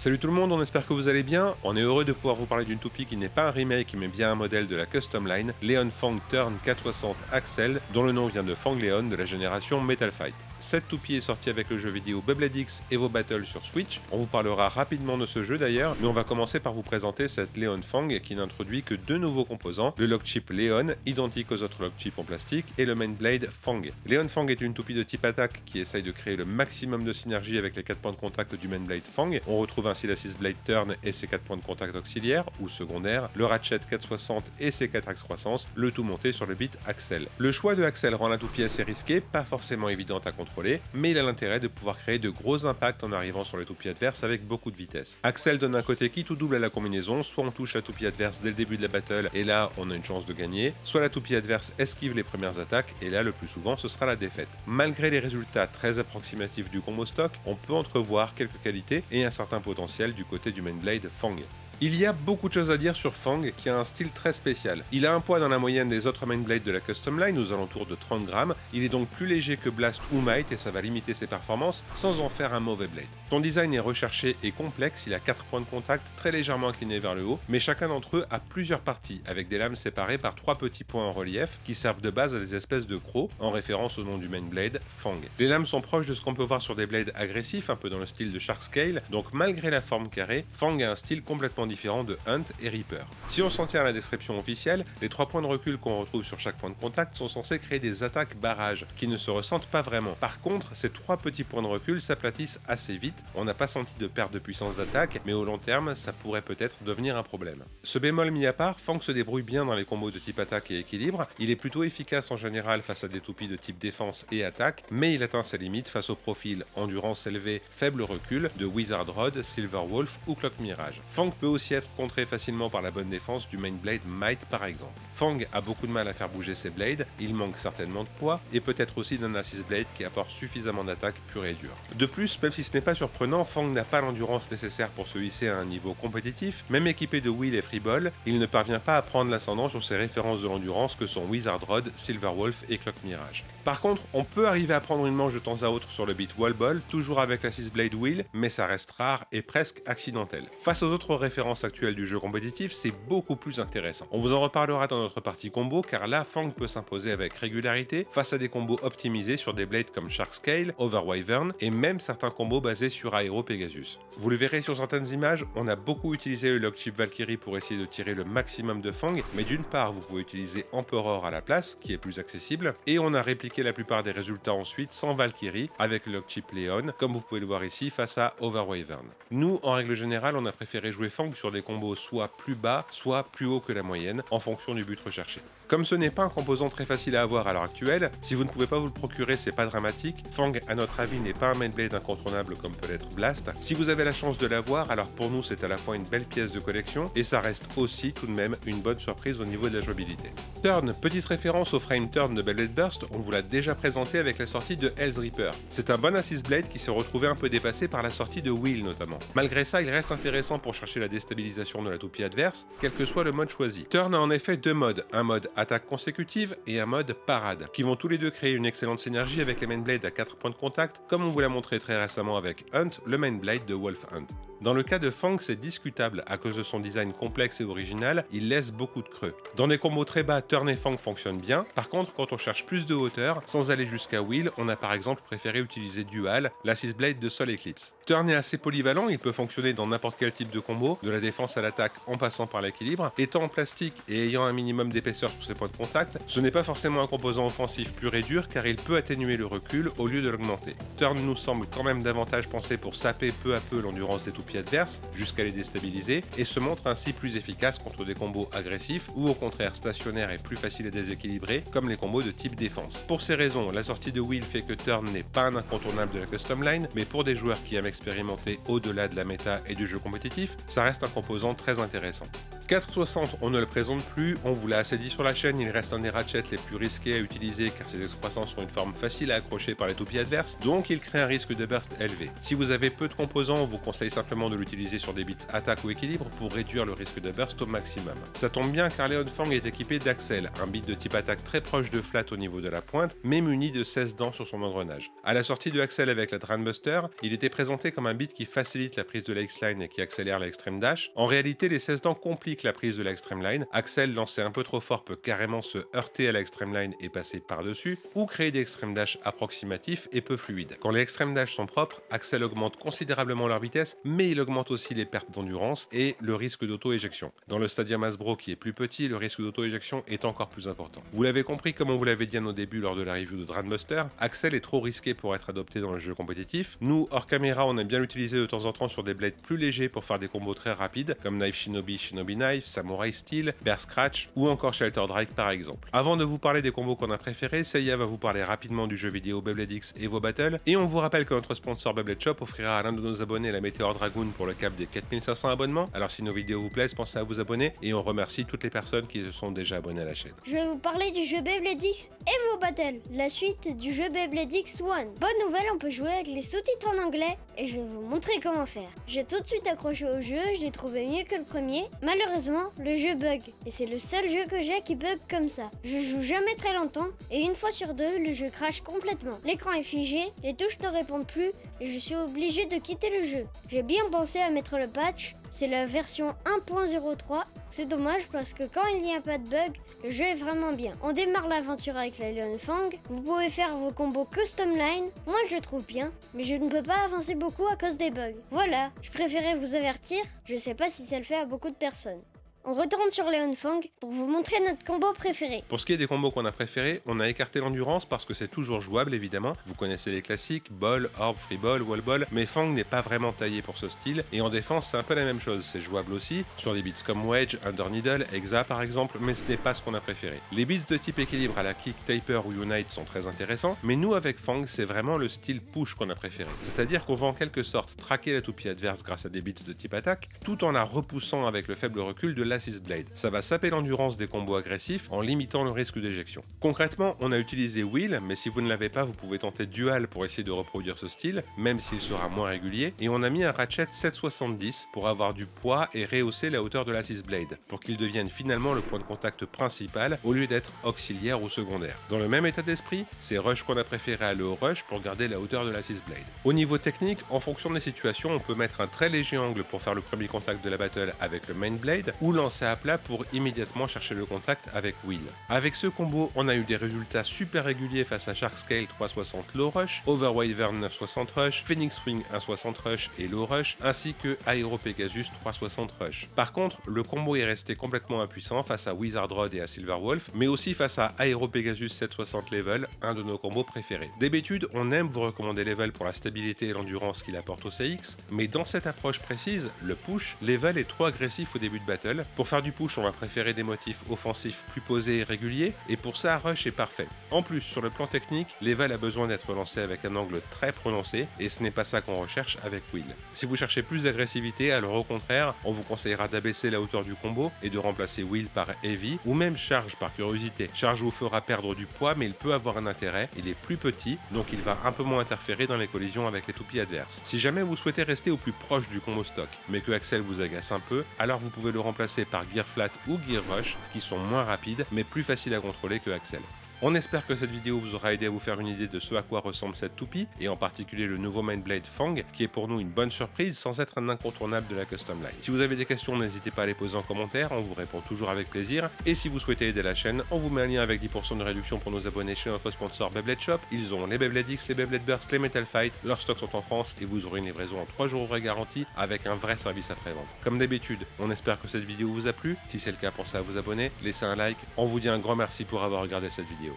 Salut tout le monde, on espère que vous allez bien. On est heureux de pouvoir vous parler d'une toupie qui n'est pas un remake mais bien un modèle de la Custom Line, Leon Fang Turn 460 Axel, dont le nom vient de Fang Leon de la génération Metal Fight. Cette toupie est sortie avec le jeu vidéo Beyblade X Evo Battle sur Switch. On vous parlera rapidement de ce jeu d'ailleurs, mais on va commencer par vous présenter cette Leon Fang qui n'introduit que deux nouveaux composants, le lock chip Leon, identique aux autres lock chips en plastique, et le main blade Fang. Leon Fang est une toupie de type attaque qui essaye de créer le maximum de synergie avec les 4 points de contact du main blade Fang. On retrouve ainsi la 6 blade turn et ses 4 points de contact auxiliaires ou secondaires, le ratchet 460 et ses 4 axes croissance, le tout monté sur le bit Axel. Le choix de Axel rend la toupie assez risquée, pas forcément évidente à contrôler, mais il a l'intérêt de pouvoir créer de gros impacts en arrivant sur les toupies adverses avec beaucoup de vitesse. Axel donne un côté qui tout double à la combinaison, soit on touche la toupie adverse dès le début de la battle et là on a une chance de gagner, soit la toupie adverse esquive les premières attaques et là le plus souvent ce sera la défaite. Malgré les résultats très approximatifs du combo stock, on peut entrevoir quelques qualités et un certain potentiel du côté du main blade Fang. Il y a beaucoup de choses à dire sur Fang qui a un style très spécial. Il a un poids dans la moyenne des autres main blades de la Custom Line aux alentours de 30 grammes, il est donc plus léger que Blast ou Might et ça va limiter ses performances sans en faire un mauvais blade. Son design est recherché et complexe, il a 4 points de contact très légèrement inclinés vers le haut, mais chacun d'entre eux a plusieurs parties avec des lames séparées par 3 petits points en relief qui servent de base à des espèces de crocs en référence au nom du main blade, Fang. Les lames sont proches de ce qu'on peut voir sur des blades agressifs, un peu dans le style de Shark Scale, donc malgré la forme carrée, Fang a un style complètement différent de Hunt et Reaper. Si on s'en tient à la description officielle, les 3 points de recul qu'on retrouve sur chaque point de contact sont censés créer des attaques barrages qui ne se ressentent pas vraiment. Par contre, ces 3 petits points de recul s'aplatissent assez vite, on n'a pas senti de perte de puissance d'attaque, mais au long terme, ça pourrait peut-être devenir un problème. Ce bémol mis à part, Fang se débrouille bien dans les combos de type attaque et équilibre, il est plutôt efficace en général face à des toupies de type défense et attaque, mais il atteint ses limites face au profil endurance élevée, faible recul de Wizard Rod, Silver Wolf ou Clock Mirage. Fang peut aussi être contré facilement par la bonne défense du main blade Might par exemple. Fang a beaucoup de mal à faire bouger ses blades, il manque certainement de poids et peut-être aussi d'un assist blade qui apporte suffisamment d'attaque pure et dure. De plus, même si ce n'est pas surprenant, Fang n'a pas l'endurance nécessaire pour se hisser à un niveau compétitif, même équipé de wheel et freeball, il ne parvient pas à prendre l'ascendant sur ses références de l'endurance que sont Wizard Rod, Silver Wolf et Clock Mirage. Par contre, on peut arriver à prendre une manche de temps à autre sur le beat Wall Ball, toujours avec l'assist blade wheel, mais ça reste rare et presque accidentel. Face aux autres références actuelles du jeu compétitif, c'est beaucoup plus intéressant. On vous en reparlera dans notre partie combo, car là, Fang peut s'imposer avec régularité face à des combos optimisés sur des blades comme Shark Scale, Over Wyvern et même certains combos basés sur Aero Pegasus. Vous le verrez sur certaines images, on a beaucoup utilisé le lock chip Valkyrie pour essayer de tirer le maximum de Fang, mais d'une part, vous pouvez utiliser Emperor à la place, qui est plus accessible, et on a répliqué la plupart des résultats ensuite sans Valkyrie, avec le lock chip Leon, comme vous pouvez le voir ici face à Over Wyvern. Nous, en règle générale, on a préféré jouer Fang sur des combos soit plus bas, soit plus haut que la moyenne, en fonction du but recherché. Comme ce n'est pas un composant très facile à avoir à l'heure actuelle, si vous ne pouvez pas vous le procurer, c'est pas dramatique. Fang, à notre avis, n'est pas un main blade incontournable comme peut l'être Blast. Si vous avez la chance de l'avoir, alors pour nous, c'est à la fois une belle pièce de collection et ça reste aussi tout de même une bonne surprise au niveau de la jouabilité. Turn, petite référence au frame turn de Beyblade Burst, on vous l'a déjà présenté avec la sortie de Hell's Reaper. C'est un bon assist blade qui s'est retrouvé un peu dépassé par la sortie de Wheel notamment. Malgré ça, il reste intéressant pour chercher la déstabilisation de la toupie adverse, quel que soit le mode choisi. Turn a en effet deux modes, un mode attaque consécutive et un mode parade, qui vont tous les deux créer une excellente synergie avec les main blades à 4 points de contact, comme on vous l'a montré très récemment avec Hunt, le main blade de Wolf Hunt. Dans le cas de Fang, c'est discutable à cause de son design complexe et original, il laisse beaucoup de creux. Dans des combos très bas, Turn et Fang fonctionnent bien, par contre quand on cherche plus de hauteur, sans aller jusqu'à Wheel, on a par exemple préféré utiliser Dual, l'assist blade de Sol Eclipse. Turn est assez polyvalent, il peut fonctionner dans n'importe quel type de combo, de la défense à l'attaque en passant par l'équilibre. Étant en plastique et ayant un minimum d'épaisseur sur ses points de contact, ce n'est pas forcément un composant offensif pur et dur car il peut atténuer le recul au lieu de l'augmenter. Turn nous semble quand même davantage pensé pour saper peu à peu l'endurance des toupies adverses, jusqu'à les déstabiliser, et se montre ainsi plus efficace contre des combos agressifs ou au contraire stationnaires et plus faciles à déséquilibrer, comme les combos de type défense. Pour ces raisons, la sortie de Wheel fait que Turn n'est pas un incontournable de la Custom Line, mais pour des joueurs qui aiment expérimenter au-delà de la méta et du jeu compétitif, ça reste un composant très intéressant. 460, on ne le présente plus, on vous l'a assez dit sur la chaîne, il reste un des ratchets les plus risqués à utiliser car ses excroissants sont une forme facile à accrocher par les toupies adverses, donc il crée un risque de burst élevé. Si vous avez peu de composants, on vous conseille simplement de l'utiliser sur des bits attaque ou équilibre pour réduire le risque de burst au maximum. Ça tombe bien car Leon Fang est équipé d'Axel, un bit de type attaque très proche de flat au niveau de la pointe, mais muni de 16 dents sur son engrenage. À la sortie de Axel avec la Drainbuster, il était présenté comme un bit qui facilite la prise de la X-Line et qui accélère la Extreme Dash. En réalité, les 16 dents compliquent la prise de la Extreme Line. Axel lancé un peu trop fort peut carrément se heurter à la Extreme Line et passer par-dessus, ou créer des Extreme Dash approximatifs et peu fluides. Quand les Extreme Dash sont propres, Axel augmente considérablement leur vitesse, mais il augmente aussi les pertes d'endurance et le risque d'auto-éjection. Dans le Stadium Hasbro qui est plus petit, le risque d'auto-éjection est encore plus important. Vous l'avez compris, comme on vous l'avait dit au début lors de la review de Drainbuster, Axel est trop risqué pour être adopté dans le jeu compétitif. Nous, hors caméra, on aime bien l'utiliser de temps en temps sur des blades plus légers pour faire des combos très rapides, comme Knife Shinobi, Shinobi Knife, Samurai Steel, Bear Scratch ou encore Shelter Drake par exemple. Avant de vous parler des combos qu'on a préférés, Seiya va vous parler rapidement du jeu vidéo Beyblade X et vos battles, et on vous rappelle que notre sponsor Beyblade Shop offrira à l'un de nos abonnés la Meteor Dragoon pour le cap des 4500 abonnements. Alors si nos vidéos vous plaisent, pensez à vous abonner, et on remercie toutes les personnes qui se sont déjà abonnées à la chaîne. Je vais vous parler du jeu Beyblade X et vos battles, la suite du jeu Beyblade X1. Bonne nouvelle, on peut jouer avec les sous-titres en anglais et je vais vous montrer comment faire. J'ai tout de suite accroché au jeu, je l'ai trouvé mieux que le premier. Malheureusement, le jeu bug et c'est le seul jeu que j'ai qui bug comme ça. Je joue jamais très longtemps et une fois sur deux, le jeu crache complètement. L'écran est figé, les touches ne répondent plus et je suis obligé de quitter le jeu. J'ai bien pensé à mettre le patch, c'est la version 1.03. C'est dommage parce que quand il n'y a pas de bug, le jeu est vraiment bien. On démarre l'aventure avec la Leon Fang. Vous pouvez faire vos combos custom line. Moi je le trouve bien, mais je ne peux pas avancer beaucoup à cause des bugs. Voilà, je préférais vous avertir. Je sais pas si ça le fait à beaucoup de personnes. On retourne sur Leon Fang pour vous montrer notre combo préféré. Pour ce qui est des combos qu'on a préférés, on a écarté l'endurance parce que c'est toujours jouable évidemment. Vous connaissez les classiques, ball, orb, free ball, wall ball, mais Fang n'est pas vraiment taillé pour ce style, et en défense c'est un peu la même chose, c'est jouable aussi, sur des beats comme Wedge, Under Needle, Exa par exemple, mais ce n'est pas ce qu'on a préféré. Les beats de type équilibre à la Kick, Taper ou Unite sont très intéressants, mais nous avec Fang c'est vraiment le style push qu'on a préféré. C'est-à-dire qu'on va en quelque sorte traquer la toupie adverse grâce à des beats de type attaque, tout en la repoussant avec le faible recul de l'Assist Blade. Ça va saper l'endurance des combos agressifs en limitant le risque d'éjection. Concrètement, on a utilisé Wheel, mais si vous ne l'avez pas, vous pouvez tenter Dual pour essayer de reproduire ce style, même s'il sera moins régulier, et on a mis un ratchet 770 pour avoir du poids et rehausser la hauteur de l'Assist Blade, pour qu'il devienne finalement le point de contact principal au lieu d'être auxiliaire ou secondaire. Dans le même état d'esprit, c'est Rush qu'on a préféré à Low Rush pour garder la hauteur de l'Assist Blade. Au niveau technique, en fonction des situations, on peut mettre un très léger angle pour faire le premier contact de la battle avec le Main Blade, ou lancer à plat pour immédiatement chercher le contact avec Wheel. Avec ce combo, on a eu des résultats super réguliers face à Shark Scale 360 Low Rush, Overwyvern 960 Rush, Phoenix Wing 160 Rush et Low Rush, ainsi que Aero Pegasus 360 Rush. Par contre, le combo est resté complètement impuissant face à Wizard Rod et à Silver Wolf, mais aussi face à Aero Pegasus 760 Level, un de nos combos préférés. D'habitude, on aime vous recommander Level pour la stabilité et l'endurance qu'il apporte au CX, mais dans cette approche précise, le push, Level est trop agressif au début de battle. Pour faire du push, on va préférer des motifs offensifs plus posés et réguliers, et pour ça, Rush est parfait. En plus, sur le plan technique, Level a besoin d'être lancé avec un angle très prononcé, et ce n'est pas ça qu'on recherche avec Wheel. Si vous cherchez plus d'agressivité, alors au contraire, on vous conseillera d'abaisser la hauteur du combo et de remplacer Wheel par Heavy, ou même Charge par curiosité. Charge vous fera perdre du poids, mais il peut avoir un intérêt, il est plus petit, donc il va un peu moins interférer dans les collisions avec les toupies adverses. Si jamais vous souhaitez rester au plus proche du combo stock, mais que Axel vous agace un peu, alors vous pouvez le remplacer par Gear Flat ou Gear Rush, qui sont moins rapides, mais plus faciles à contrôler que Axel. On espère que cette vidéo vous aura aidé à vous faire une idée de ce à quoi ressemble cette toupie, et en particulier le nouveau Main Blade Fang, qui est pour nous une bonne surprise sans être un incontournable de la Custom Line. Si vous avez des questions, n'hésitez pas à les poser en commentaire, on vous répond toujours avec plaisir, et si vous souhaitez aider la chaîne, on vous met un lien avec 10% de réduction pour nos abonnés chez notre sponsor Beyblade Shop. Ils ont les Beyblade X, les Beyblade Burst, les Metal Fight, leurs stocks sont en France, et vous aurez une livraison en 3 jours garantie avec un vrai service après-vente. Comme d'habitude, on espère que cette vidéo vous a plu, si c'est le cas, pensez à vous abonner, laissez un like, on vous dit un grand merci pour avoir regardé cette vidéo.